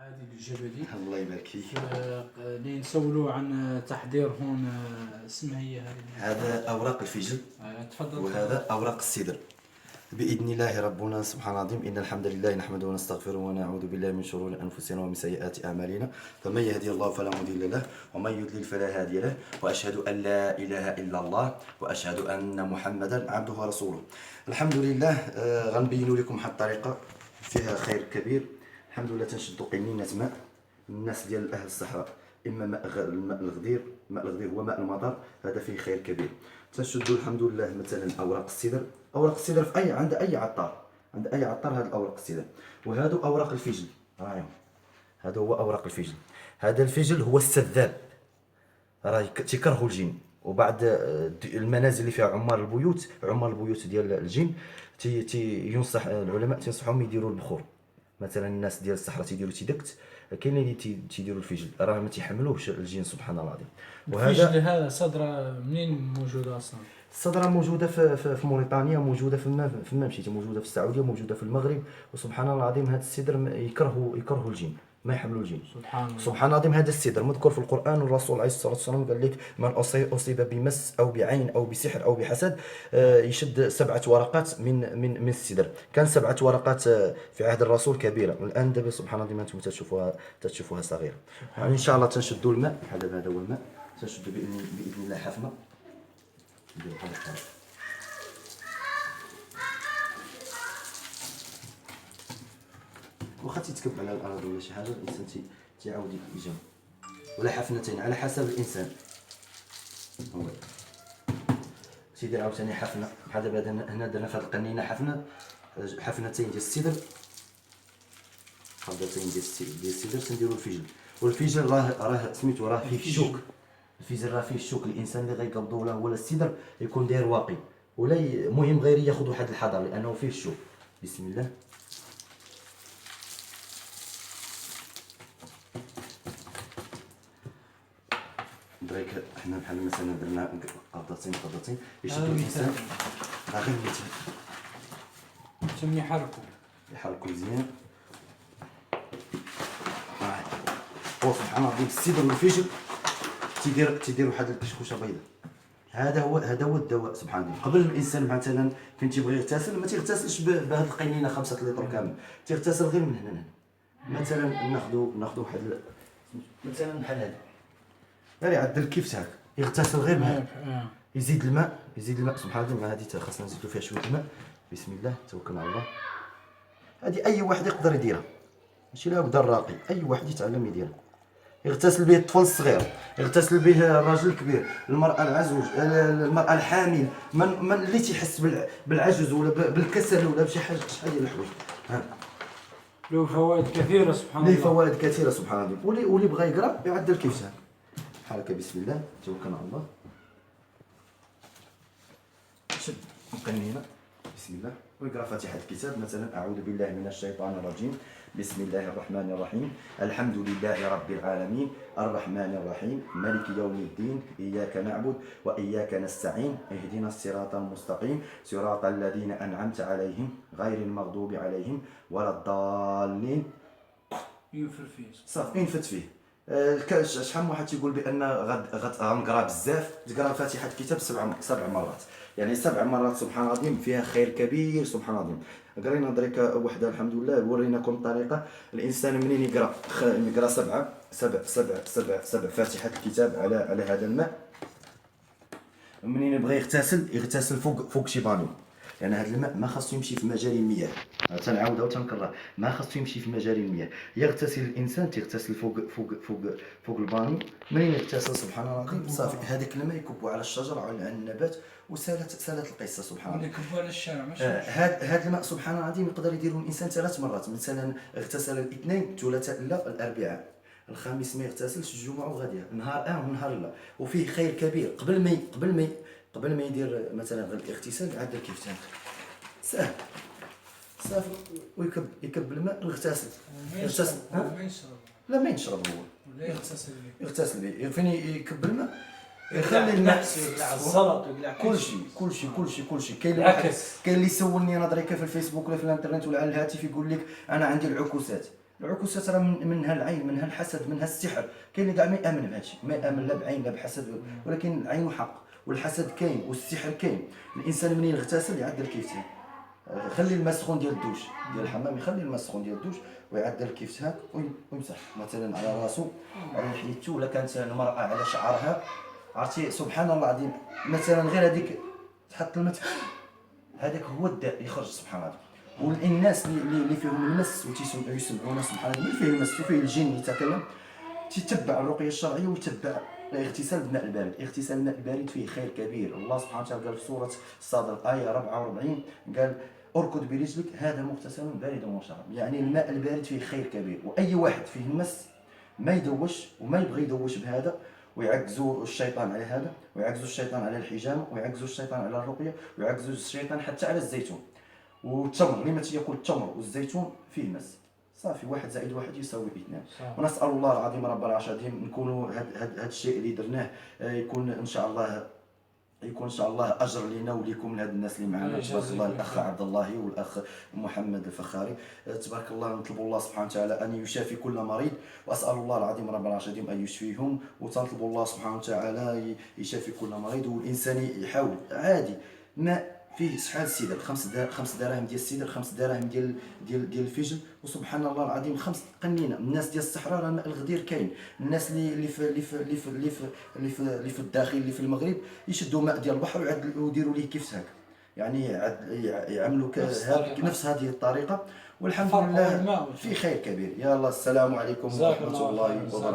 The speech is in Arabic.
عادل الجبلي. الله يبارك فيك. اللي نسولوا عن تحضير هون، اسمها هي هذا اوراق الفجل. تفضل. وهذا اوراق السدر. باذن الله ربنا سبحانه العظيم ان الحمد لله نحمده ونستغفره ونعوذ بالله من شرور انفسنا ومن سيئات اعمالنا، فمن يهدي الله فلا مضل له ومن يضلل فلا هادي له، واشهد ان لا اله الا الله واشهد ان محمدا عبده ورسوله. الحمد لله. غنبين لكم واحد الطريقه فيها خير كبير. الحمد لله تنشدوا قنينه ماء. الناس ديال اهل الصحراء اما الماء الغدير، ماء الغدير هو ماء المطر، هذا فيه خير كبير. تنشدوا الحمد لله مثلا اوراق السدر. اوراق السدر في عند اي عطار، عند اي عطار هاد الاوراق السدر. وهادو اوراق الفجل، راهم هذا هو اوراق الفجل. هذا الفجل هو السذاب، راه تيكرهوا الجن. وبعد المنازل اللي فيها عمار البيوت ديال الجن ينصح العلماء تنصحهم يديروا البخور. مثلا الناس ديال الصحراء تيديروا تيدكت، كاين اللي تيديروا الفجل، راه ما تيحملوهش الجن سبحان الله العظيم. الفجل هذا صدره منين موجوده اصلا؟ الصدرة موجودة في موريتانيا، موجودة في ما مشيتي، موجودة في السعودية، موجودة في المغرب. وسبحان الله العظيم هذا السدر يكرهوا الجن، ما يحملوا الجن. سبحان الله. سبحان الله العظيم. هذا السدر مذكور في القرآن، والرسول عليه الصلاة والسلام قال لك من أصيب بمس أو بعين أو بسحر أو بحسد يشد 7 ورقات من السدر. كان 7 ورقات في عهد الرسول كبيرة، والآن دابا سبحان الله العظيم أنتم تشوفوها صغيرة. يعني إن شاء الله تنشدوا الماء. هذا هو الماء. تنشدوا بإذن الله حفنة. نديرو بحال هكا. واخا تيتكب على الارض ولا شي حاجه، الانسان تيعاود يجاوب، ولا حفنتين على حسب الانسان. هو تيدير عاوتاني حفنه بحال دابا هنا درنا في هاد القنينه حفنتين ديال السدر، حبتين ديال السدر تنديرو الفجل. والفجل راه سميتو راه فيه الشوك. الفجل راه فيه الشوك. الانسان اللي غيقبضوا له ولا السدر يكون داير واقي، ولا مهم غير ياخذ واحد الحذر لانه فيه الشوك. بسم الله. دريك حنا بحال مثلا درنا قبضتين يشدوا الانسان، راه غير مثال ثم يحركوا مزيان. سبحان الله العظيم. السدر والفجل تيدير واحد الكشكوشه بيضاء. هذا هو الدواء سبحان الله. قبل الانسان مثلا كان تيبغي يغتسل ما تيغتسلش بهذه القنينه 5 لتر كامل، تيغتسل غير من هنا. مثلا ناخذ واحد مثلا بحال هذا، غير يعدل كيف هكا يغتسل غير بهذا. يزيد الماء سبحان الله. هذه خاصنا نزيدو فيها شويه الماء. بسم الله توكلنا على الله. هذه اي واحد يقدر يديرها، ماشي لا بدا الراقي، اي واحد يتعلم يديرها. يغتسل به الطفل الصغير، يغتسل به الرجل الكبير، المرأة العزوج، المرأة الحامل، من اللي تيحس بالعجز ولا بالكسل ولا بشي حاجه ديال الحوايج. له فوائد كثيره سبحان الله. له فوائد كثيره سبحان الله. واللي بغى يقرا يعدل كيف شاء بحال هكا. بسم الله توكلنا على الله. شد القنينه. بسم الله. ويقرا فاتحه الكتاب مثلا اعوذ بالله من الشيطان الرجيم، بسم الله الرحمن الرحيم، الحمد لله رب العالمين، الرحمن الرحيم، مالك يوم الدين، إياك نعبد وإياك نستعين، اهدنا الصراط المستقيم، صراط الذين أنعمت عليهم غير المغضوب عليهم ولا الضالين. ينفر فيه صافي ينفت فيه. شحال من واحد تيقول بان غنقرا بزاف. تقرا فاتحه الكتاب 7 مرات، يعني 7 مرات سبحان الله العظيم فيها خير كبير سبحان الله العظيم. قرينا دريك وحده الحمد لله، وريناكم الطريقه. الانسان منين يقرا 7 فاتحه الكتاب على هذا الماء، منين يبغى يغتسل فوق شي بانو. يعني هذا الماء ما خاصو يمشي في مجاري المياه. تنعاودها وتنكرر، ما خاصو يمشي في مجاري المياه. يغتسل الانسان تيغتسل فوق البانيو. منين يغتسل سبحان الله العظيم صافي هذاك الماء يكبوا على الشجر او على النبات، وسالت القصه سبحان الله. يكبوا على الشارع ماشي. هذا الماء سبحان الله العظيم يقدر يديروا الانسان 3 مرات. مثلا اغتسل الاثنين، الثلاثاء لا، الاربعاء، الخميس ما يغتسلش، الجمعه وغاديه، نهار ونهار لا. وفيه خير كبير. قبل ما يدير مثلا الاغتسال يعدل كيف تاني سهل صافي. ويكب الماء ويغتسل. لا ما يشرب هو، يغتسل به. فين يكب الماء يخلي الماء على الزلط ويقلع كل شيء. كاين اللي يسولني انا دريكه في الفيسبوك ولا في الانترنت ولا على الهاتف يقول لك انا عندي العكوسات. العكوسات راه منها العين، منها الحسد، منها السحر. كاين اللي كاع ما يامن بهذا الشيء، ما يامن لا بعين لا بحسد، ولكن العين حق والحسد كاين والسحر كاين. الانسان منين يغتسل يعدل كيفتين، خلي الماء السخون ديال الدوش ديال الحمام، يخلي الماء السخون ديال الدوش ويعدل كيف هاك ويمسح مثلا على راسو، على لحيته، ولا كانت المراه على شعرها. عرفتي سبحان الله العظيم، مثلا غير هذيك تحط الماء هذاك هو الداء يخرج سبحان الله. والناس اللي فيهم المس ويسمعون سبحان الله، اللي فيه المس وفيه الجن يتكلم، تتبع الرقيه الشرعيه ويتبع الاغتسال بالماء البارد. اغتسال الماء البارد فيه خير كبير. الله سبحانه وتعالى قال في سوره الصاد الايه 44 قال اركض برجلك هذا مغتسل بارد وشراب. يعني الماء البارد فيه خير كبير، واي واحد فيه المس ما يدوش وما يبغي يدوش بهذا، ويعكزوا الشيطان على هذا، ويعكزوا الشيطان على الحجامه، ويعكزوا الشيطان على الرقيه، ويعكزوا الشيطان حتى على الزيتون والتمر. لما تياكل التمر والزيتون فيه مس، صافي 1 زائد 1 يساوي 2. ونسال الله العظيم رب العرش العظيم نكونوا هذا الشيء اللي درناه يكون ان شاء الله، يكون ان شاء الله اجر لينا وليكم من هاد الناس اللي معنا. تبارك الله الاخ عبد الله والاخ محمد الفخاري، تبارك الله. نطلب الله سبحانه وتعالى ان يشافي كل مريض، واسال الله العظيم رب العرش العظيم ان يشفيهم، وتنطلب الله سبحانه وتعالى يشافي كل مريض. والانسان يحاول عادي ما فيه شحال السيدر 5 دراهم ديال السيدر، 5 دراهم ديال الفجل، وسبحان الله العظيم 5 قنينه. الناس ديال الصحراء راه ماء الغدير كاين. الناس اللي في الداخل اللي في المغرب يشدوا ماء ديال البحر ويديروا ليه كيف هكا، يعني يعملوا نفس هذه الطريقه. والحمد لله في خير كبير. يلا السلام عليكم ورحمه الله وبركاته.